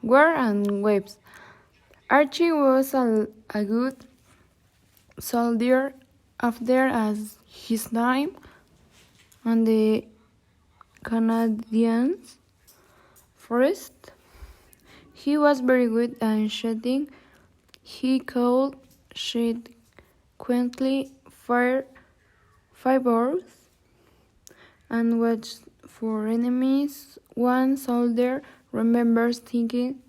War and Waves. Archie was a good soldier after as his time on the Canadian forest. He was very good at shooting. He could shoot quickly, fire fireballs, and watch for enemies. One soldier remembers thinking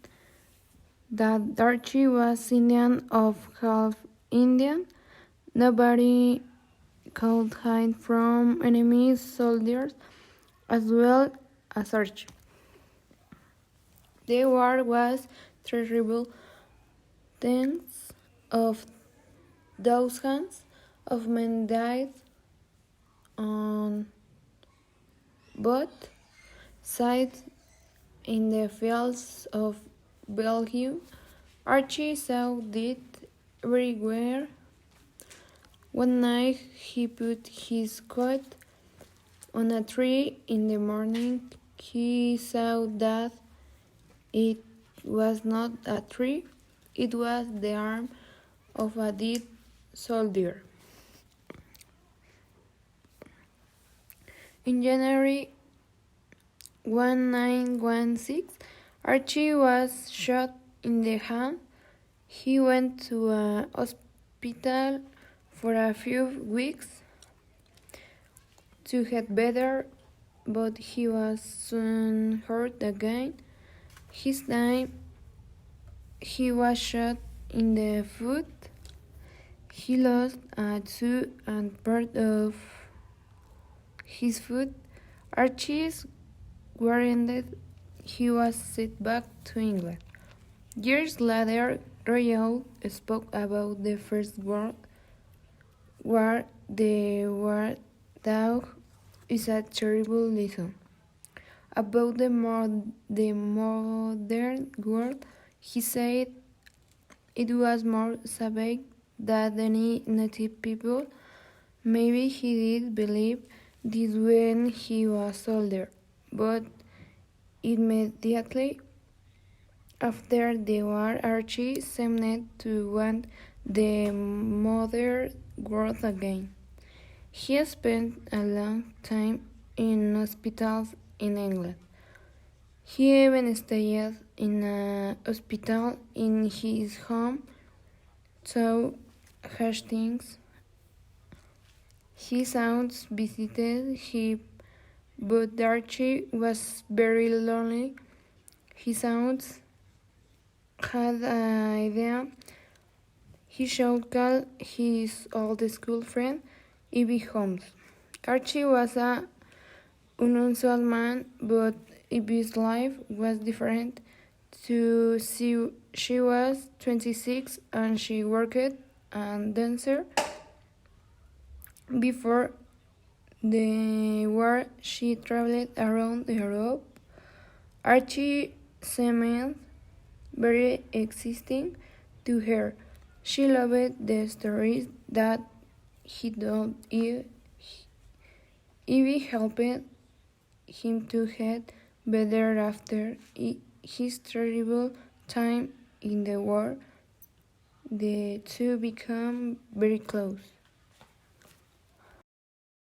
that Archie was Indian or half Indian. Nobody could hide from enemy soldiers as well as Archie. The war was terrible. Tens of thousands of men died on both sides in the fields of Belgium. Archie saw it everywhere. One night he put his coat on a tree. In the morning he saw that it was not a tree, it was the arm of a dead soldier. In January 1916, Archie was shot in the hand. He went to a hospital for a few weeks to get better, but he was soon hurt again. This time he was shot in the foot. He lost a toe and part of his foot. Archie's war ended. He was sent back to England. Years later, Royal spoke about the First World War. The war dog is a terrible lesson about the modern world. He said it was more savage than any native people. Maybe he did believe this when he was older, but immediately after the war, Archie seemed to want the modern world again. He spent a long time in hospitals in England. He even stayed in a hospital in his home to Hastings. His aunts visited him, but Archie was very lonely. His aunts had an idea. He should call his old school friend, Ivy Holmes. Archie was an unusual man, but Ivy's life was different. She was 26 and she worked as a dancer. Before the war, she traveled around Europe. Archie seemed very exciting to her. She loved the stories that he told. Ivy helped him to get better after his terrible time in the war. The two became very close.